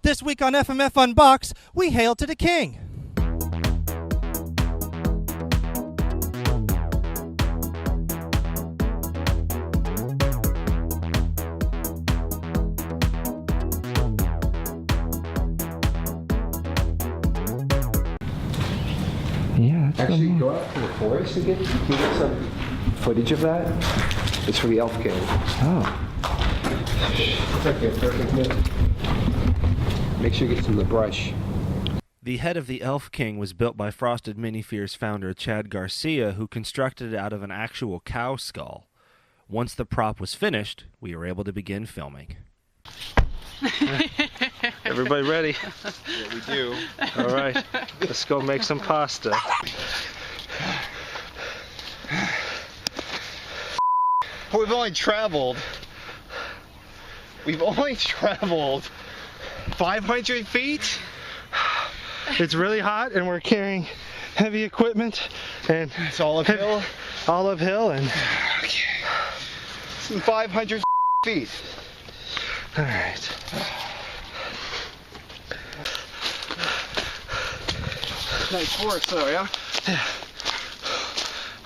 This week on FMF Unboxed, we hail to the king. Yeah, actually go out to the forest again. Can you get some footage of that? It's for the Elf King. Oh. It's like a perfect fit. Make sure you get some of the brush. The head of the Elf King was built by Frosted Minifears founder Chad Garcia, who constructed it out of an actual cow skull. Once the prop was finished, we were able to begin filming. Everybody ready? Yeah, we do. All right, let's go make some pasta. We've only traveled 500 feet. It's really hot and we're carrying heavy equipment and It's all uphill. all uphill and Okay. Some 500 feet. all right. Nice forest though, yeah? Yeah.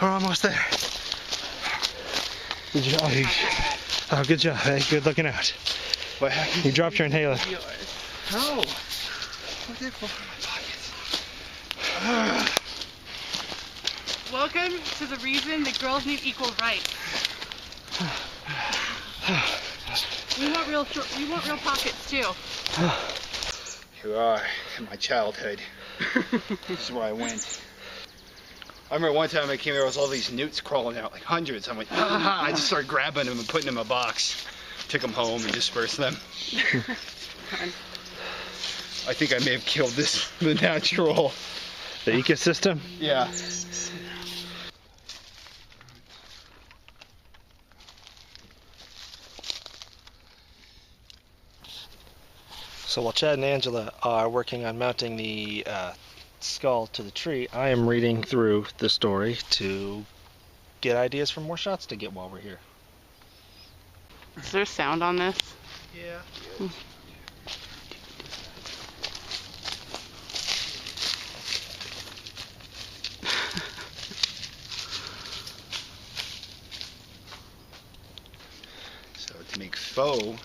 We're almost there. Good job. Oh, good job. Hey, good looking out. What happened? You dropped your inhaler. No. What did I pull from my pockets? Welcome to the reason that girls need equal rights. We want real pockets too. Here we are in my childhood. This is where I went. I remember one time I came here, there was all these newts crawling out, like hundreds. I went, ah! I just started grabbing them and putting them in a box. Took them home and dispersed them. I think I may have killed the natural. The ecosystem? Yeah. So while Chad and Angela are working on mounting the skull to the tree, I am reading through the story to get ideas for more shots to get while we're here. Is there sound on this? Yeah. So to make faux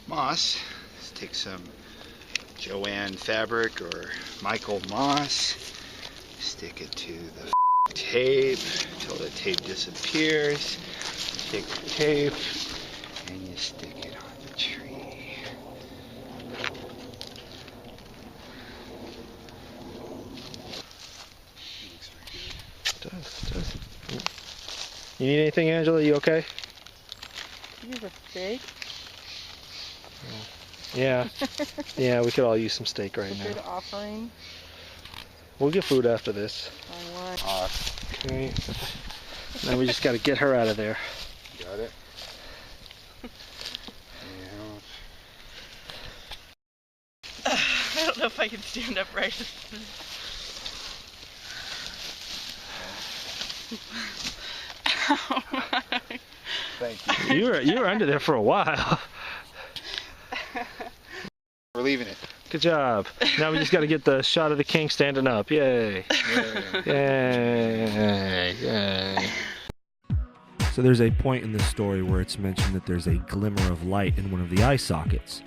moss, let's take some Joanne fabric or Michael moss, stick it to the tape until the tape disappears. Take the tape and you stick it on the tree. It does. You need anything, Angela? You okay? You have a steak? Yeah. Yeah, we could all use some steak right Good now. offering. We'll get food after this. I want. Okay. Now we just got to get her out of there. Got it? I don't know if I can stand upright. Thank you. You were under there for a while. We're leaving it. Good job. Now we just got to get the shot of the king standing up. Yay. Yay. Yay. So there's a point in this story where it's mentioned that there's a glimmer of light in one of the eye sockets.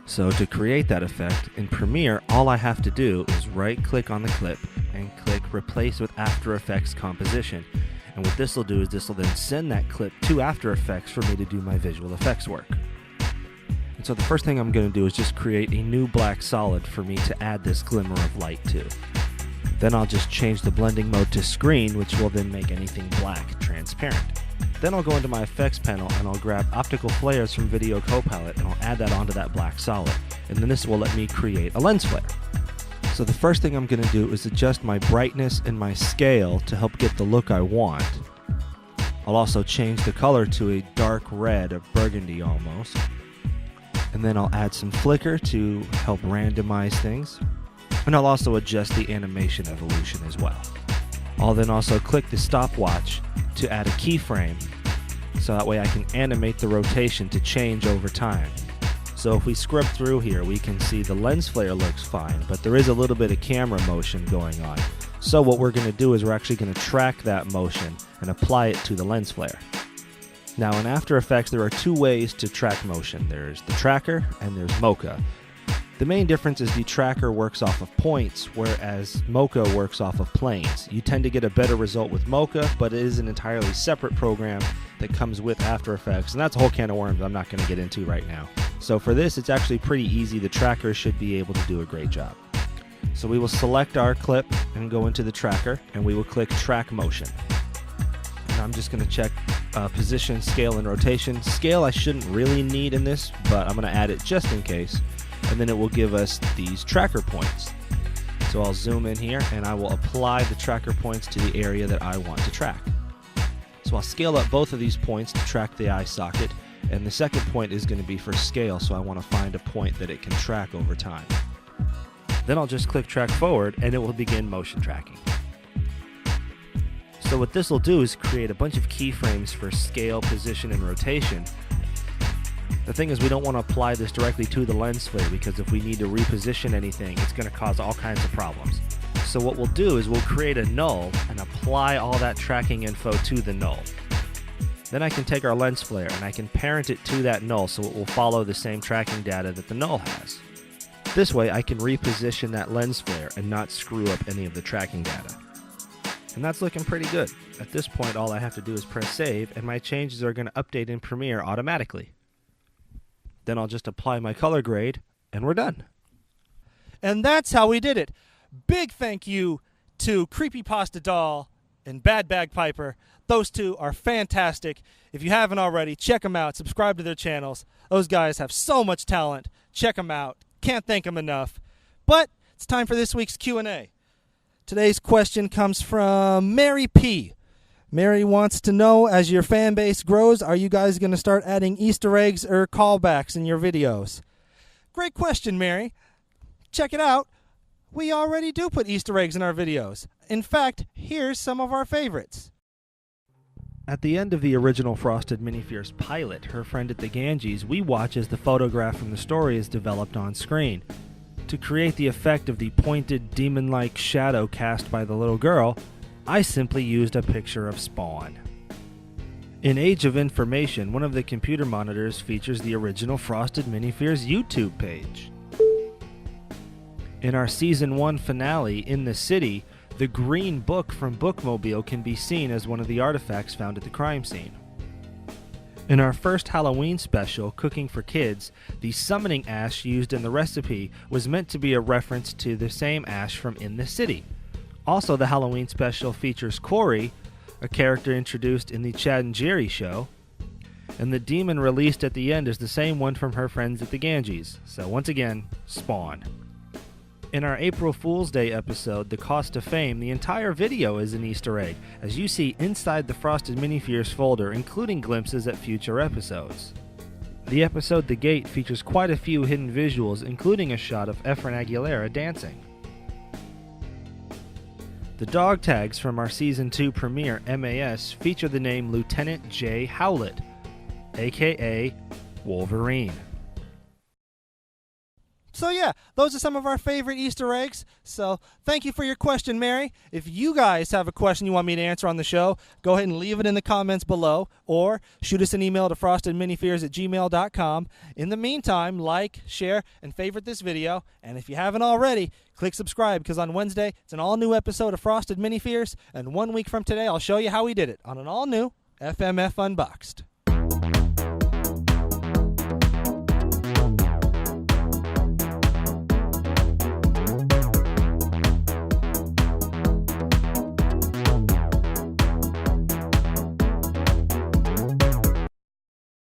So to create that effect, in Premiere, all I have to do is right-click on the clip and click Replace with After Effects Composition. And what this will do is this will then send that clip to After Effects for me to do my visual effects work. And so the first thing I'm going to do is just create a new black solid for me to add this glimmer of light to. Then I'll just change the blending mode to screen, which will then make anything black transparent. Then I'll go into my effects panel and I'll grab optical flares from Video Copilot and I'll add that onto that black solid. And then this will let me create a lens flare. So the first thing I'm going to do is adjust my brightness and my scale to help get the look I want. I'll also change the color to a dark red, a burgundy almost. And then I'll add some flicker to help randomize things. And I'll also adjust the animation evolution as well. I'll then also click the stopwatch to add a keyframe so that way I can animate the rotation to change over time. So if we scrub through here, we can see the lens flare looks fine, but there is a little bit of camera motion going on. So what we're going to do is we're actually going to track that motion and apply it to the lens flare. Now in After Effects, there are two ways to track motion. There's the tracker and there's Mocha. The main difference is the tracker works off of points, whereas Mocha works off of planes. You tend to get a better result with Mocha, but it is an entirely separate program that comes with After Effects, and that's a whole can of worms I'm not going to get into right now. So for this, it's actually pretty easy. The tracker should be able to do a great job. So we will select our clip and go into the tracker, and we will click Track Motion. And I'm just going to check position, scale, and rotation. Scale I shouldn't really need in this, but I'm going to add it just in case. And then it will give us these tracker points. So I'll zoom in here and I will apply the tracker points to the area that I want to track. So I'll scale up both of these points to track the eye socket, and the second point is going to be for scale, so I want to find a point that it can track over time. Then I'll just click track forward and it will begin motion tracking. So what this will do is create a bunch of keyframes for scale, position, and rotation. The thing is, we don't want to apply this directly to the lens flare, because if we need to reposition anything, it's going to cause all kinds of problems. So what we'll do is we'll create a null and apply all that tracking info to the null. Then I can take our lens flare and I can parent it to that null so it will follow the same tracking data that the null has. This way I can reposition that lens flare and not screw up any of the tracking data. And that's looking pretty good. At this point, all I have to do is press save, and my changes are going to update in Premiere automatically. Then I'll just apply my color grade, and we're done. And that's how we did it. Big thank you to Creepypasta Doll and Bad Bagpiper. Those two are fantastic. If you haven't already, check them out. Subscribe to their channels. Those guys have so much talent. Check them out. Can't thank them enough. But it's time for this week's Q&A. Today's question comes from Mary P. Mary wants to know, as your fan base grows, are you guys going to start adding Easter eggs or callbacks in your videos? Great question, Mary. Check it out. We already do put Easter eggs in our videos. In fact, here's some of our favorites. At the end of the original Frosted Minifears pilot, Her Friend at the Ganges, we watch as the photograph from the story is developed on screen. To create the effect of the pointed, demon-like shadow cast by the little girl, I simply used a picture of Spawn. In Age of Information, one of the computer monitors features the original Frosted Minifears YouTube page. In our Season 1 finale, In the City, the green book from Bookmobile can be seen as one of the artifacts found at the crime scene. In our first Halloween special, Cooking for Kids, the summoning ash used in the recipe was meant to be a reference to the same ash from In the City. Also, the Halloween special features Corey, a character introduced in the Chad and Jerry show, and the demon released at the end is the same one from Her Friends at the Ganges. So once again, Spawn. In our April Fool's Day episode, The Cost of Fame, the entire video is an Easter egg, as you see inside the Frosted Minifears folder, including glimpses at future episodes. The episode The Gate features quite a few hidden visuals, including a shot of Efren Aguilera dancing. The dog tags from our Season 2 premiere, MAS, feature the name Lieutenant J. Howlett, aka Wolverine. So yeah, those are some of our favorite Easter eggs. So thank you for your question, Mary. If you guys have a question you want me to answer on the show, go ahead and leave it in the comments below, or shoot us an email to frostedminifears@gmail.com. In the meantime, like, share, and favorite this video. And if you haven't already, click subscribe, because on Wednesday, it's an all-new episode of Frosted Minifears, and 1 week from today, I'll show you how we did it on an all-new FMF Unboxed.